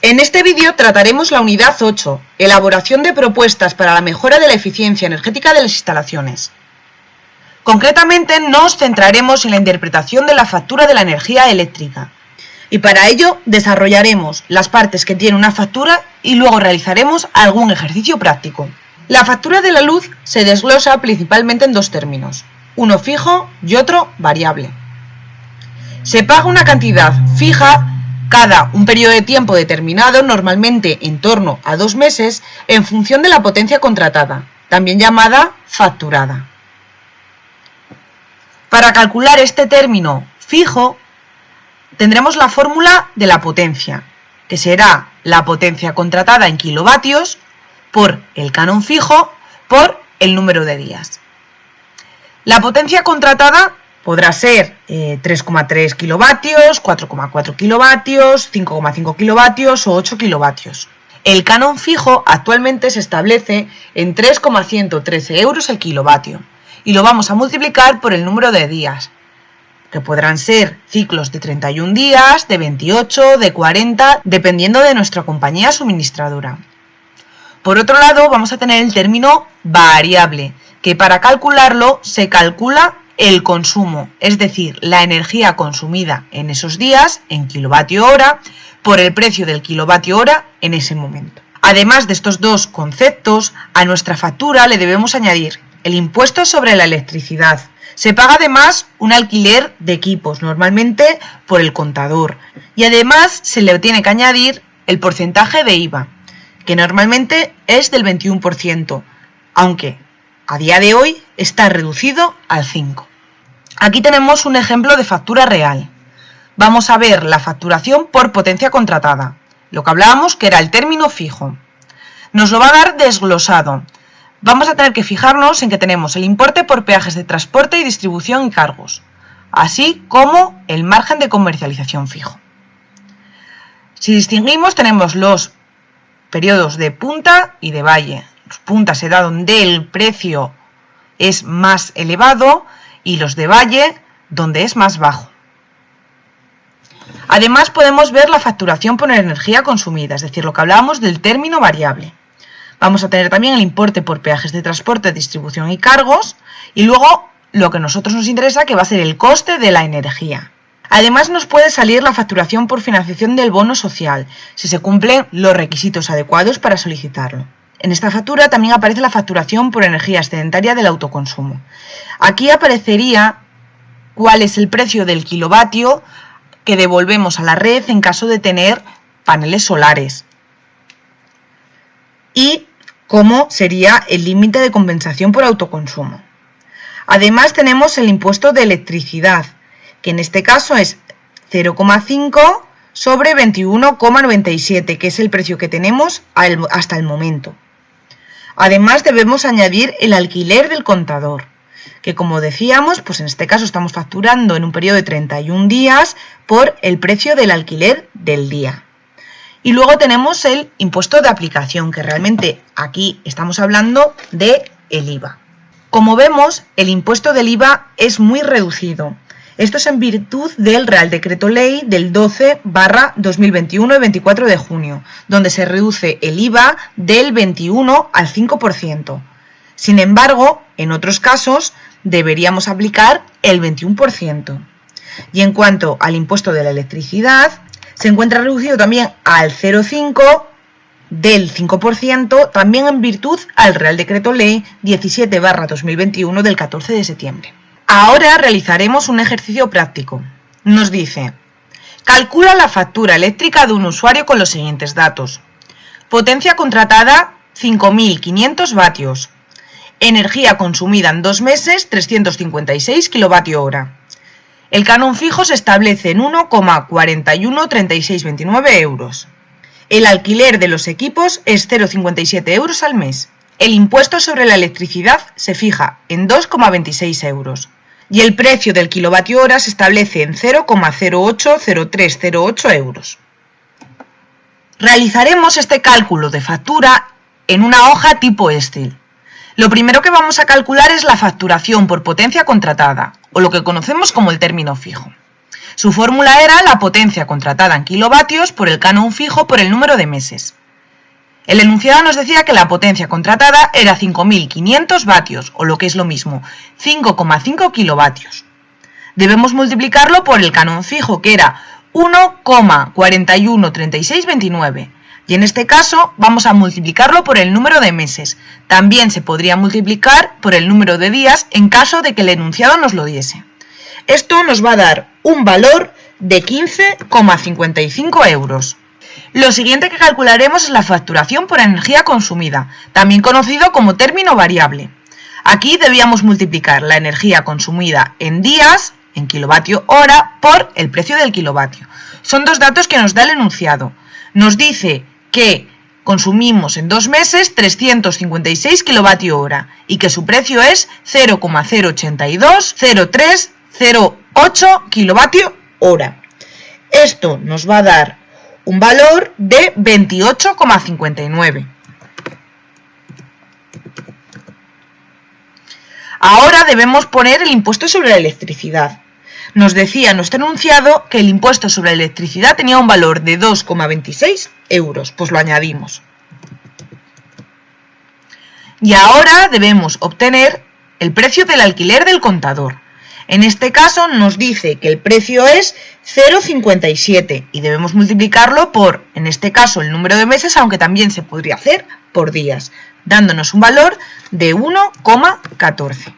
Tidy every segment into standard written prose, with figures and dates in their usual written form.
En este vídeo trataremos la unidad 8, elaboración de propuestas para la mejora de la eficiencia energética de las instalaciones. Concretamente nos centraremos en la interpretación de la factura de la energía eléctrica y para ello desarrollaremos las partes que tiene una factura y luego realizaremos algún ejercicio práctico. La factura de la luz se desglosa principalmente en dos términos, uno fijo y otro variable. Se paga una cantidad fija cada un periodo de tiempo determinado, normalmente en torno a 2 meses, en función de la potencia contratada, también llamada facturada. Para calcular este término fijo, tendremos la fórmula de la potencia, que será la potencia contratada en kilovatios por el canon fijo por el número de días. La potencia contratada podrá ser 3,3 kilovatios, 4,4 kilovatios, 5,5 kilovatios o 8 kilovatios. El canon fijo actualmente se establece en 3,113 euros el kilovatio y lo vamos a multiplicar por el número de días, que podrán ser ciclos de 31 días, de 28, de 40, dependiendo de nuestra compañía suministradora. Por otro lado, vamos a tener el término variable, que para calcularlo se calcula el consumo, es decir, la energía consumida en esos días en kilovatio hora por el precio del kilovatio hora en ese momento. Además de estos dos conceptos, a nuestra factura le debemos añadir el impuesto sobre la electricidad. Se paga además un alquiler de equipos, normalmente por el contador, y además se le tiene que añadir el porcentaje de IVA, que normalmente es del 21%, aunque a día de hoy está reducido al 5%. Aquí tenemos un ejemplo de factura real. Vamos a ver la facturación por potencia contratada, lo que hablábamos que era el término fijo. Nos lo va a dar desglosado. Vamos a tener que fijarnos en que tenemos el importe por peajes de transporte y distribución y cargos, así como el margen de comercialización fijo. Si distinguimos, tenemos los periodos de punta y de valle. Los puntas se da donde el precio es más elevado y los de valle donde es más bajo. Además podemos ver la facturación por energía consumida, es decir, lo que hablábamos del término variable. Vamos a tener también el importe por peajes de transporte, distribución y cargos y luego lo que a nosotros nos interesa, que va a ser el coste de la energía. Además nos puede salir la facturación por financiación del bono social, si se cumplen los requisitos adecuados para solicitarlo. En esta factura también aparece la facturación por energía excedentaria del autoconsumo. Aquí aparecería cuál es el precio del kilovatio que devolvemos a la red en caso de tener paneles solares y cómo sería el límite de compensación por autoconsumo. Además tenemos el impuesto de electricidad, que en este caso es 0,5 sobre 21,97, que es el precio que tenemos hasta el momento. Además debemos añadir el alquiler del contador, que como decíamos, pues en este caso estamos facturando en un periodo de 31 días por el precio del alquiler del día. Y luego tenemos el impuesto de aplicación, que realmente aquí estamos hablando de el IVA. Como vemos, el impuesto del IVA es muy reducido. Esto es en virtud del Real Decreto Ley del 12/2021 de 24 de junio, donde se reduce el IVA del 21 al 5%. Sin embargo, en otros casos deberíamos aplicar el 21%. Y en cuanto al impuesto de la electricidad, se encuentra reducido también al 0,5 del 5%, también en virtud al Real Decreto Ley 17/2021 del 14 de septiembre. Ahora realizaremos un ejercicio práctico. Nos dice, calcula la factura eléctrica de un usuario con los siguientes datos. Potencia contratada 5.500 vatios. Energía consumida en 2 meses 356 kWh. El canon fijo se establece en 1,413629 euros. El alquiler de los equipos es 0,57 euros al mes. El impuesto sobre la electricidad se fija en 2,26 euros. Y el precio del kilovatio hora se establece en 0,080308 euros. Realizaremos este cálculo de factura en una hoja tipo Excel. Lo primero que vamos a calcular es la facturación por potencia contratada, o lo que conocemos como el término fijo. Su fórmula era la potencia contratada en kilovatios por el canon fijo por el número de meses. El enunciado nos decía que la potencia contratada era 5.500 vatios, o lo que es lo mismo, 5,5 kilovatios. Debemos multiplicarlo por el canon fijo, que era 1,413629. Y en este caso vamos a multiplicarlo por el número de meses. También se podría multiplicar por el número de días en caso de que el enunciado nos lo diese. Esto nos va a dar un valor de 15,55 euros. Lo siguiente que calcularemos es la facturación por energía consumida, también conocido como término variable. Aquí debíamos multiplicar la energía consumida en días, en kilovatio hora, por el precio del kilovatio. Son dos datos que nos da el enunciado. Nos dice que consumimos en 2 meses 356 kilovatio hora y que su precio es 0,0820308 kilovatio hora. Esto nos va a dar un valor de 28,59. Ahora debemos poner el impuesto sobre la electricidad. Nos decía nuestro enunciado que el impuesto sobre la electricidad tenía un valor de 2,26 euros, pues lo añadimos. Y ahora debemos obtener el precio del alquiler del contador. En este caso nos dice que el precio es 0,57 y debemos multiplicarlo por, en este caso, el número de meses, aunque también se podría hacer por días, dándonos un valor de 1,14.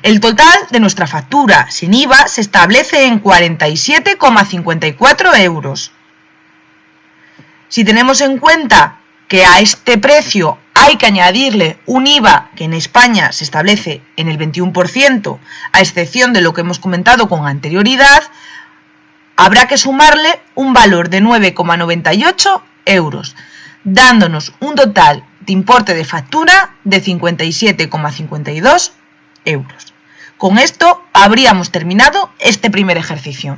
El total de nuestra factura sin IVA se establece en 47,54 euros. Si tenemos en cuenta que a este precio hay que añadirle un IVA que en España se establece en el 21%, a excepción de lo que hemos comentado con anterioridad, habrá que sumarle un valor de 9,98 euros, dándonos un total de importe de factura de 57,52 euros. Con esto habríamos terminado este primer ejercicio.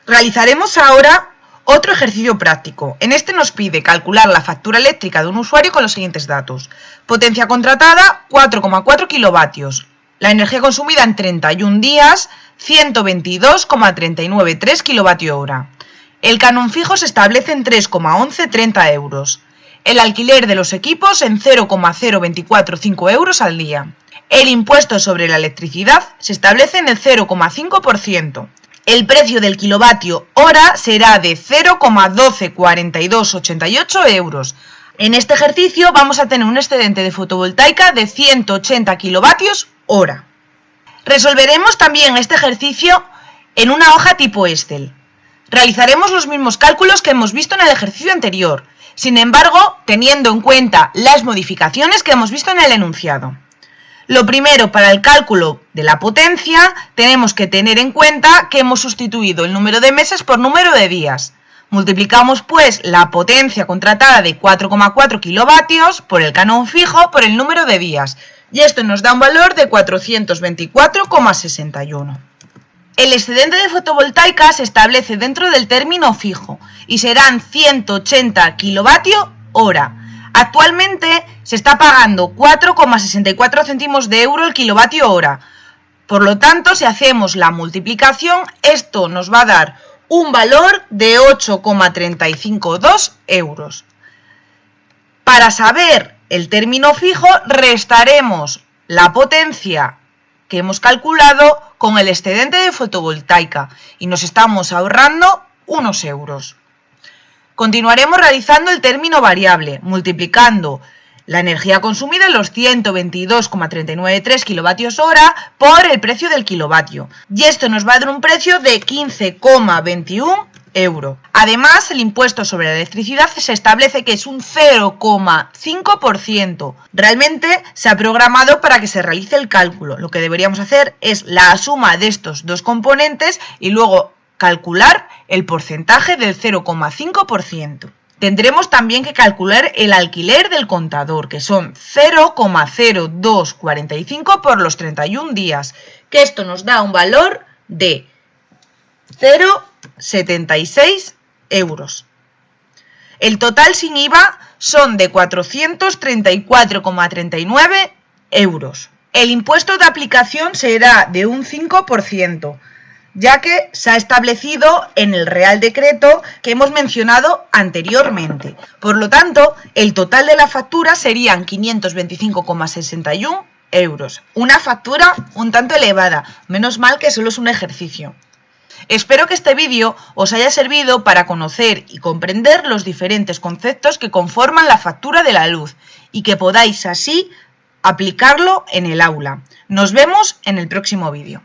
Realizaremos ahora otro ejercicio práctico. En este nos pide calcular la factura eléctrica de un usuario con los siguientes datos. Potencia contratada, 4,4 kilovatios. La energía consumida en 31 días, 122,393 kilovatio hora. El canon fijo se establece en 3,1130 euros. El alquiler de los equipos en 0,0245 euros al día. El impuesto sobre la electricidad se establece en el 0,5%. El precio del kilovatio hora será de 0,124288 euros. En este ejercicio vamos a tener un excedente de fotovoltaica de 180 kilovatios hora. Resolveremos también este ejercicio en una hoja tipo Excel. Realizaremos los mismos cálculos que hemos visto en el ejercicio anterior, sin embargo, teniendo en cuenta las modificaciones que hemos visto en el enunciado. Lo primero, para el cálculo de la potencia, tenemos que tener en cuenta que hemos sustituido el número de meses por número de días. Multiplicamos pues la potencia contratada de 4,4 kilovatios por el canon fijo por el número de días. Y esto nos da un valor de 424,61. El excedente de fotovoltaica se establece dentro del término fijo y serán 180 kilovatio hora. Actualmente se está pagando 4,64 céntimos de euro el kilovatio hora. Por lo tanto, si hacemos la multiplicación, esto nos va a dar un valor de 8,352 euros. Para saber el término fijo, restaremos la potencia que hemos calculado con el excedente de fotovoltaica y nos estamos ahorrando unos euros. Continuaremos realizando el término variable, multiplicando la energía consumida en los 122,393 kilovatios hora por el precio del kilovatio. Y esto nos va a dar un precio de 15,21 euros. Además, el impuesto sobre la electricidad se establece que es un 0,5%. Realmente se ha programado para que se realice el cálculo. Lo que deberíamos hacer es la suma de estos dos componentes y luego calcular el porcentaje del 0,5%. Tendremos también que calcular el alquiler del contador, que son 0,0245 por los 31 días, que esto nos da un valor de 0,76 euros. El total sin IVA son de 434,39 euros. El impuesto de aplicación será de un 5%. ya que se ha establecido en el Real Decreto que hemos mencionado anteriormente. Por lo tanto, el total de la factura serían 525,61 euros. Una factura un tanto elevada, menos mal que solo es un ejercicio. Espero que este vídeo os haya servido para conocer y comprender los diferentes conceptos que conforman la factura de la luz y que podáis así aplicarlo en el aula. Nos vemos en el próximo vídeo.